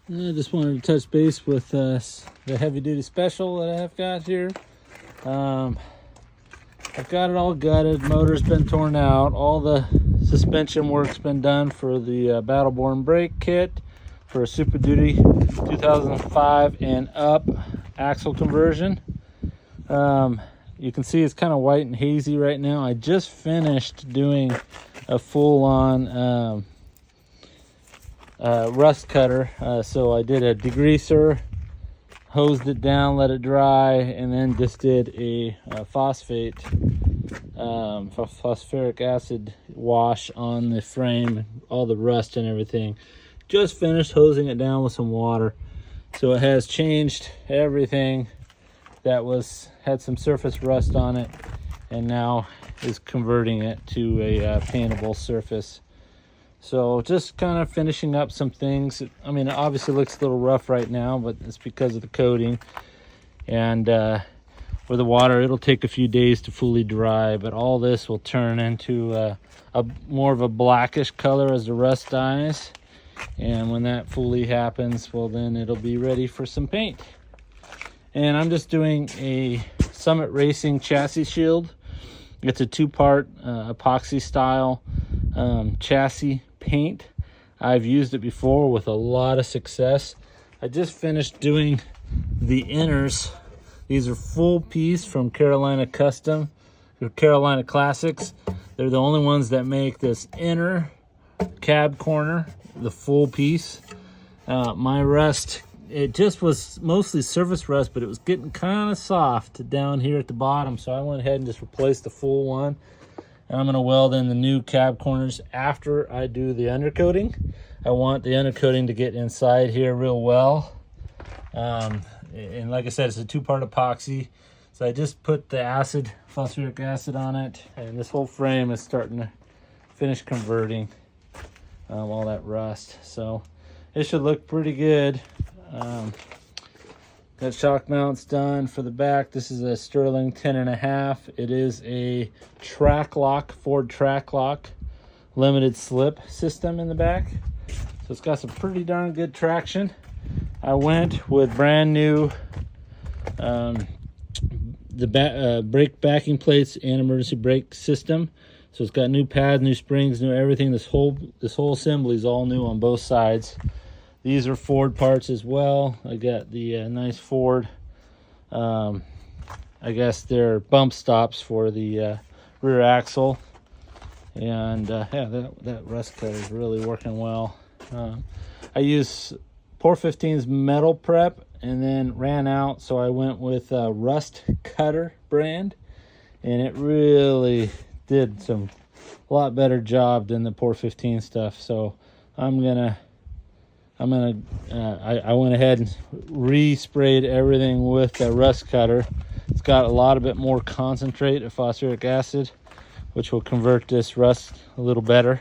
I just wanted to touch base with the heavy duty special that I've got here. I've got it all gutted, motor's been torn out, all the suspension work's been done for the Battleborn brake kit for a Super Duty 2005 and up axle conversion. You can see it's kind of white and hazy right now. I just finished doing a full-on rust cutter. So I did a degreaser, hosed it down, let it dry, and then just did a phosphoric acid wash on the frame, all the rust and everything. Just finished hosing it down with some water. So it has changed everything that had some surface rust on it, and now is converting it to a paintable surface. So just kind of finishing up some things. I mean, it obviously looks a little rough right now, but it's because of the coating. And with the water, it'll take a few days to fully dry, but all this will turn into a more of a blackish color as the rust dies. And when that fully happens, well, then it'll be ready for some paint. And I'm just doing a Summit Racing chassis shield. It's a two-part epoxy style chassis paint. I've used it before with a lot of success. I just finished doing the inners. These are full piece from Carolina Custom or Carolina Classics. They're the only ones that make this inner cab corner, the full piece. My rust, it just was mostly surface rust, but it was getting kind of soft down here at the bottom, so I went ahead and just replaced the full one. And I'm going to weld in the new cab corners after I do the undercoating. I want the undercoating to get inside here real well. And like I said, it's a two-part epoxy. So I just put the phosphoric acid on it, and this whole frame is starting to finish converting all that rust. So it should look pretty good. Got shock mounts done for the back. This is a Sterling 10.5. It is a Ford track lock limited slip system in the back. So it's got some pretty darn good traction. I went with brand new brake backing plates and emergency brake system. So it's got new pads, new springs, new everything. This whole assembly is all new on both sides. These are Ford parts as well. I got the nice Ford, I guess they're bump stops for the rear axle. And yeah, that rust cut is really working well. I use Pour 15's metal prep and then ran out, so I went with Rust Cutter brand, and it really did a lot better job than the Pour 15 stuff. So I went ahead and re-sprayed everything with the Rust Cutter. It's got a lot of bit more concentrate of phosphoric acid, which will convert this rust a little better.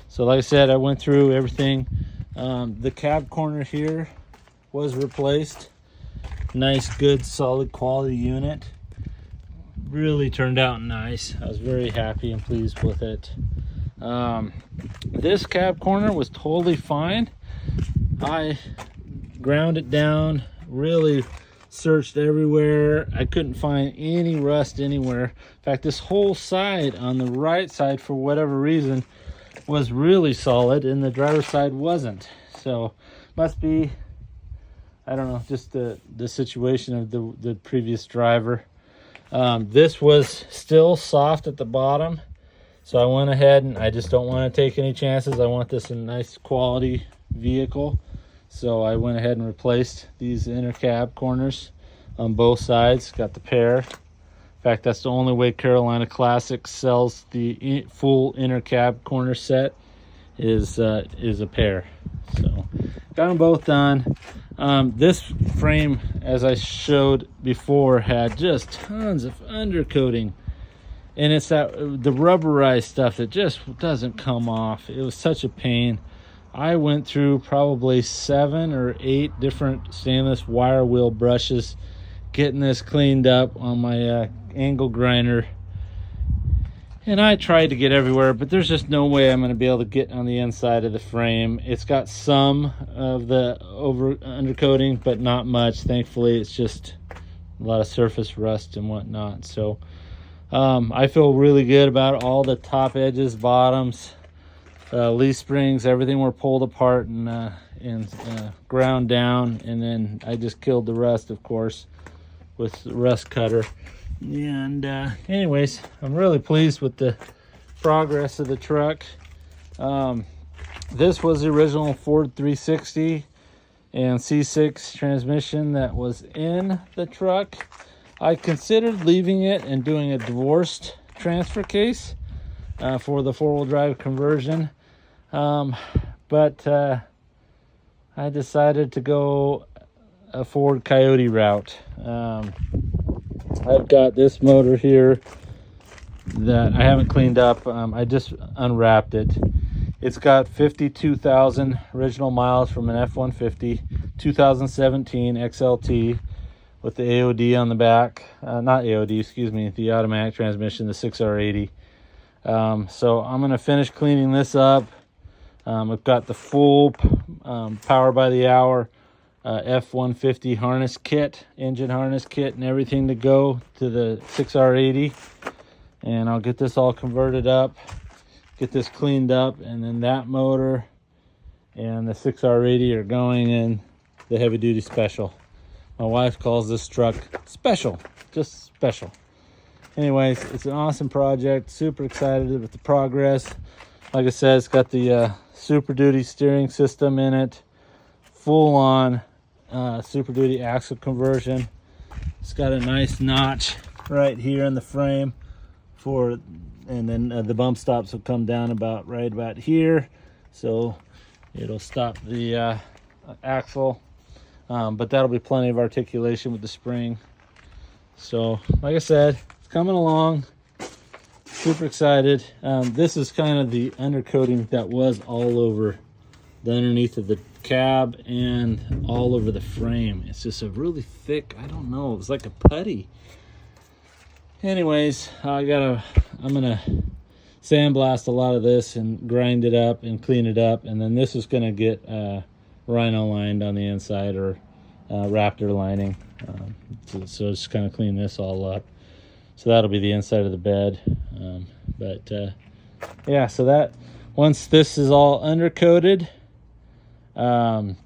So like I said, I went through everything. The cab corner here was replaced. Nice, good, solid quality unit. Really turned out nice. I was very happy and pleased with it. This cab corner was totally fine. I ground it down, really searched everywhere. I couldn't find any rust anywhere. In fact, this whole side on the right side, for whatever reason, was really solid, and the driver's side wasn't. So must be, I don't know, just the situation of the previous driver. This was still soft at the bottom, so I went ahead, and I just don't want to take any chances. I want this in a nice quality vehicle, so I went ahead and replaced these inner cab corners on both sides. Got the pair. In fact, that's the only way Carolina Classic sells the full inner cab corner set is a pair. So got them both done. This frame, as I showed before, had just tons of undercoating, and it's the rubberized stuff that just doesn't come off. It was such a pain. I went through probably 7 or 8 different stainless wire wheel brushes getting this cleaned up on my angle grinder, And I tried to get everywhere, but there's just no way I'm going to be able to get on the inside of the frame. It's got some of the undercoating, but not much. Thankfully, it's just a lot of surface rust and whatnot. So I feel really good about all the top edges, bottoms, leaf springs, everything were pulled apart and ground down. And then I just killed the rust, of course, with the rust cutter. And anyways, I'm really pleased with the progress of the truck. This was the original Ford 360 and C6 transmission that was in the truck. I considered leaving it and doing a divorced transfer case for the four-wheel drive conversion, but I decided to go a Ford Coyote route. I've got this motor here that I haven't cleaned up. I just unwrapped it. It's got 52,000 original miles from an F150 2017 XLT with the AOD on the back. Not AOD, excuse me, the automatic transmission, the 6R80. So I'm going to finish cleaning this up. I've got the full power by the hour F150 harness kit, engine harness kit, and everything to go to the 6R80. And I'll get this all converted up, get this cleaned up, and then that motor and the 6R80 are going in the heavy duty special. My wife calls this truck special, just special. Anyways, it's an awesome project. Super excited with the progress. Like I said, it's got the Super Duty steering system in it, full on Super Duty axle conversion. It's got a nice notch right here in the frame for, and then the bump stops will come down right about here, so it'll stop the axle, but that'll be plenty of articulation with the spring. So like I said, it's coming along. Super excited. This is kind of the undercoating that was all over the underneath of the cab and all over the frame. It's just a really thick, I don't know, it's like a putty. Anyways, I'm gonna sandblast a lot of this and grind it up and clean it up, and then this is gonna get rhino lined on the inside, or raptor lining. So just kind of clean this all up. So that'll be the inside of the bed. Yeah, so that once this is all undercoated, and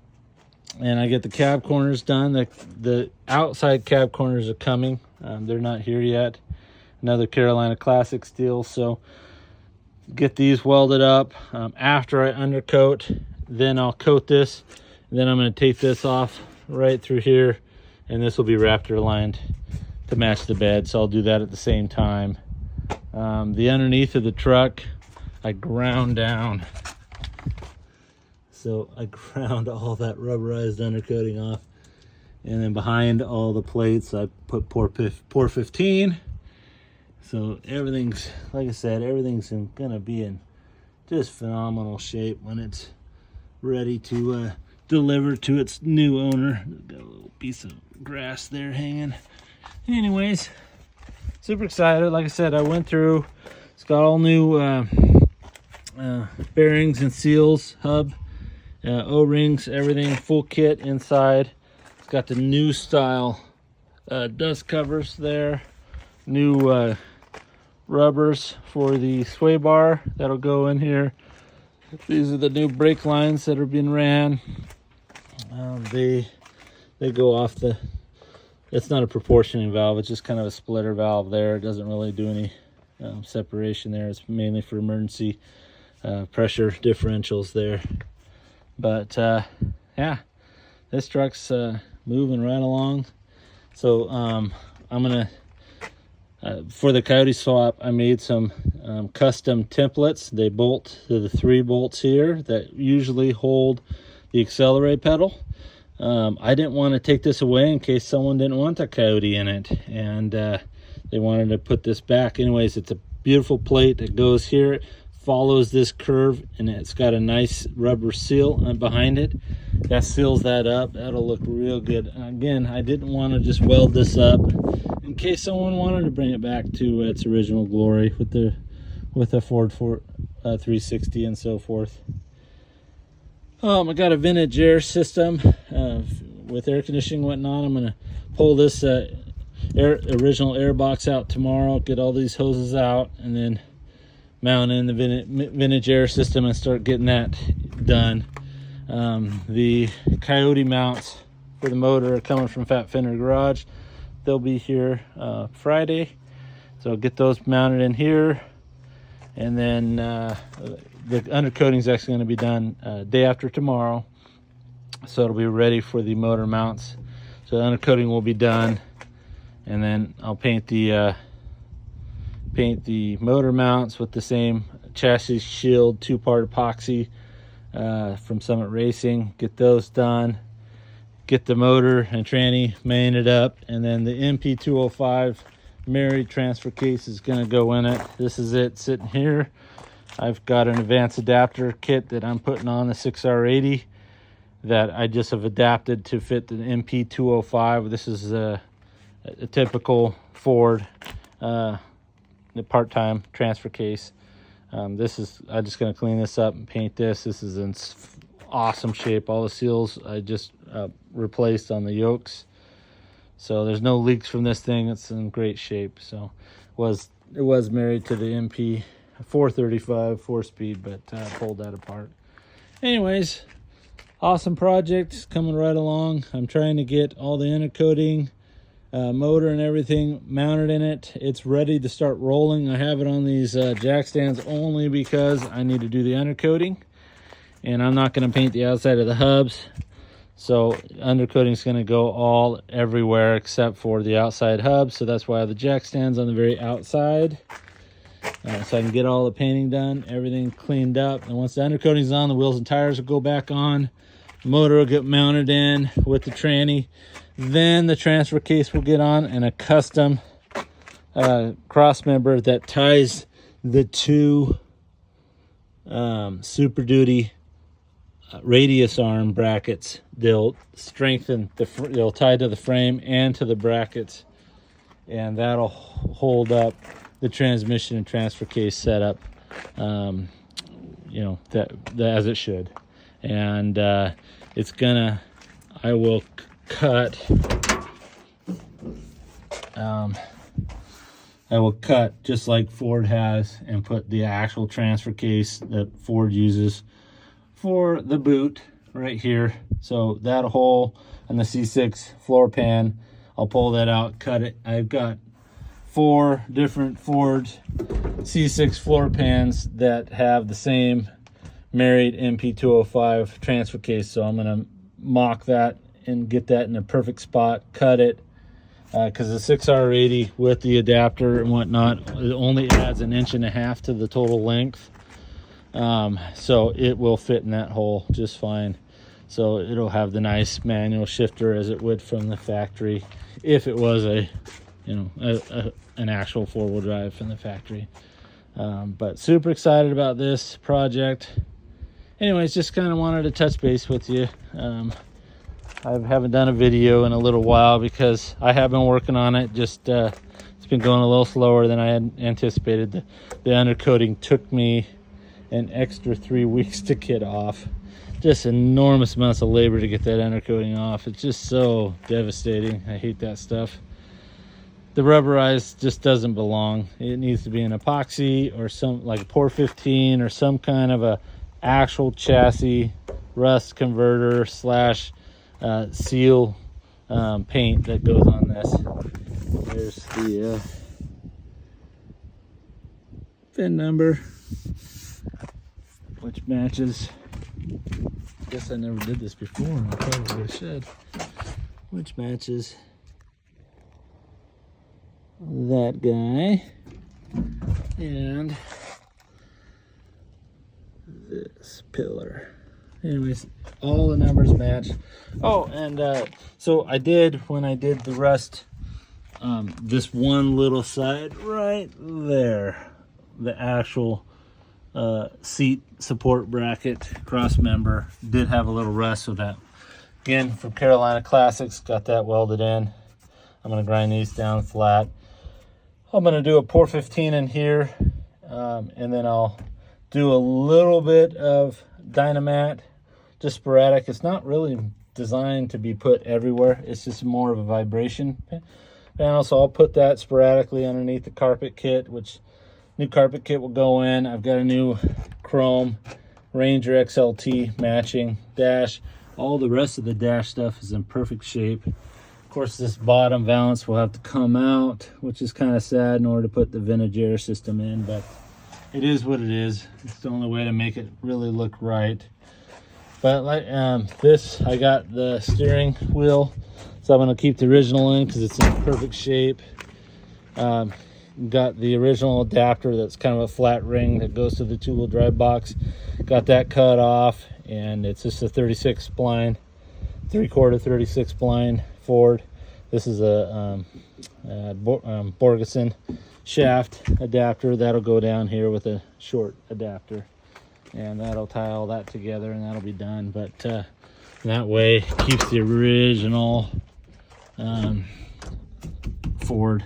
I get the cab corners done, the outside cab corners are coming. They're not here yet. Another Carolina Classic steel. So get these welded up. After I undercoat, then I'll coat this. Then I'm going to take this off right through here, and this will be raptor lined to match the bed. So I'll do that at the same time. The underneath of the truck, I ground down. So I ground all that rubberized undercoating off. And then behind all the plates, I put Pour 15. So everything's, like I said, everything's gonna be in just phenomenal shape when it's ready to deliver to its new owner. Got a little piece of grass there hanging. Anyways, super excited. Like I said, I went through, it's got all new bearings and seals, hub, O-rings, everything, full kit inside. It's got the new style dust covers there, new rubbers for the sway bar that'll go in here. These are the new brake lines that are being ran. They go off the, it's not a proportioning valve, it's just kind of a splitter valve there. It doesn't really do any separation there. It's mainly for emergency pressure differentials there. But yeah, this truck's moving right along. So I'm gonna for the Coyote swap, I made some custom templates. They bolt to the 3 bolts here that usually hold the accelerate pedal. I didn't want to take this away in case someone didn't want a Coyote in it, and they wanted to put this back. Anyways, it's a beautiful plate that goes here. It follows this curve, and it's got a nice rubber seal behind it that seals that up. That'll look real good. And again, I didn't want to just weld this up in case someone wanted to bring it back to its original glory with the with a Ford 360 and so forth. I got a vintage air system with air conditioning and whatnot. I'm gonna pull this original air box out tomorrow, get all these hoses out, and then mount in the vintage air system and start getting that done. The Coyote mounts for the motor are coming from Fat Fender Garage. They'll be here Friday, so I'll get those mounted in here, and then the undercoating is actually going to be done day after tomorrow, so it'll be ready for the motor mounts. So the undercoating will be done, and then I'll paint the motor mounts with the same chassis shield 2-part epoxy from Summit Racing. Get those done, get the motor and tranny main up, and then the MP205 married transfer case is going to go in it. This is it sitting here. I've got an advanced adapter kit that I'm putting on the 6R80 that I just have adapted to fit the MP205. This is a typical Ford part-time transfer case. I'm just going to clean this up and paint this. This is in awesome shape. All the seals I just replaced on the yokes, so there's no leaks from this thing. It's in great shape. So it was married to the MP 435 4-speed, but pulled that apart. Anyways, awesome project coming right along. I'm trying to get all the intercoating, motor and everything mounted in it. It's ready to start rolling. I have it on these jack stands only because I need to do the undercoating, and I'm not going to paint the outside of the hubs, so undercoating is going to go all everywhere except for the outside hubs. So that's why I have the jack stands on the very outside, so I can get all the painting done, everything cleaned up. And once the undercoating is on, the wheels and tires will go back on, the motor will get mounted in with the tranny. Then the transfer case will get on, and a custom cross member that ties the two Super Duty radius arm brackets. They'll strengthen they'll tie to the frame and to the brackets, and that'll hold up the transmission and transfer case setup, you know, that as it should. And I will cut just like Ford has, and put the actual transfer case that Ford uses for the boot right here. So that hole and the C6 floor pan, I'll pull that out, cut it. I've got 4 different Ford C6 floor pans that have the same married MP205 transfer case, so I'm going to mock that and get that in a perfect spot, cut it, because the 6R80 with the adapter and whatnot, it only adds 1.5 inches to the total length, so it will fit in that hole just fine. So it'll have the nice manual shifter as it would from the factory if it was an actual 4-wheel drive from the factory. But super excited about this project. Anyways, just kind of wanted to touch base with you. I haven't done a video in a little while because I have been working on it. Just it's been going a little slower than I had anticipated. The undercoating took me an extra 3 weeks to get off. Just enormous amounts of labor to get that undercoating off. It's just so devastating. I hate that stuff. The rubberized just doesn't belong. It needs to be an epoxy or some like a Por 15 or some kind of a actual chassis rust converter slash seal paint that goes on this. There's the VIN number, which matches. I guess I never did this before, and I probably should. Which matches that guy and this pillar. Anyways, all the numbers match. Oh, and so I did, when I did the rust, this one little side right there, the actual seat support bracket cross member did have a little rust. So that, again, from Carolina Classics, got that welded in. I'm going to grind these down flat. I'm going to do a Por 15 in here and then I'll do a little bit of Dynamat, just sporadic. It's not really designed to be put everywhere. It's just more of a vibration panel, so I'll put that sporadically underneath the carpet kit, which new carpet kit will go in. I've got a new chrome Ranger XLT matching dash. All the rest of the dash stuff is in perfect shape. Of course, this bottom valance will have to come out, which is kind of sad, in order to put the vintage air system in, but it is what it is. It's the only way to make it really look right. But like this, I got the steering wheel, so I'm going to keep the original in because it's in perfect shape. Got the original adapter that's kind of a flat ring that goes to the two-wheel drive box. Got that cut off, and it's just a 36 spline, 3/4 36 spline Ford. This is a Borgeson shaft adapter that'll go down here with a short adapter, and that'll tie all that together, and that'll be done. But that way keeps the original Ford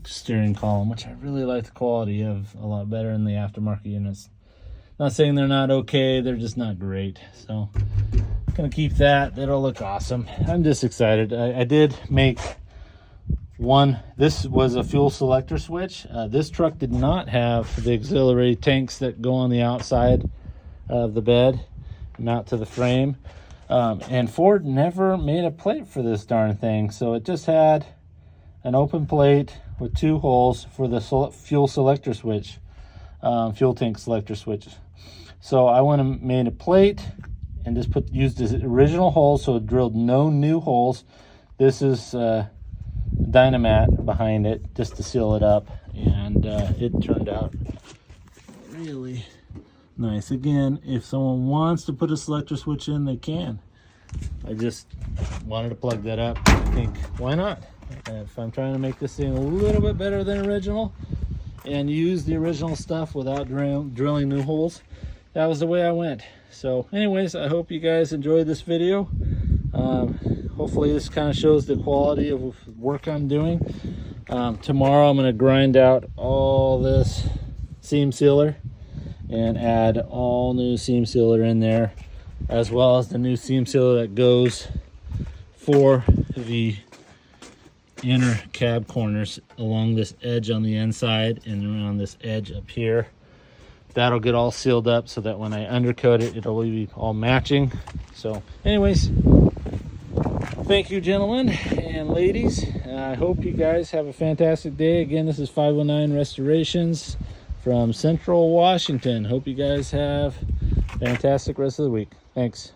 steering column, which I really like the quality of a lot better than the aftermarket units. Not saying they're not okay, they're just not great. So I'm gonna keep that. That'll look awesome. I'm just excited. I did make one. This was a fuel selector switch. This truck did not have the auxiliary tanks that go on the outside of the bed, mount to the frame. And Ford never made a plate for this darn thing, so it just had an open plate with 2 holes for the fuel selector switch, fuel tank selector switch. So I went and made a plate and just used the original holes, so it drilled no new holes. This is Dynamat behind it just to seal it up, and it turned out really nice. Again, if someone wants to put a selector switch in, they can. I just wanted to plug that up. I think, why not? If I'm trying to make this thing a little bit better than original and use the original stuff without drilling new holes, that was the way I went. So anyways, I hope you guys enjoyed this video. Hopefully this kind of shows the quality of work I'm doing. Tomorrow I'm going to grind out all this seam sealer and add all new seam sealer in there, as well as the new seam sealer that goes for the inner cab corners along this edge on the inside and around this edge up here. That'll get all sealed up so that when I undercoat it, it'll be all matching. So anyways, thank you, gentlemen and ladies. I hope you guys have a fantastic day. Again, this is 509 Restorations from Central Washington. Hope you guys have a fantastic rest of the week. Thanks.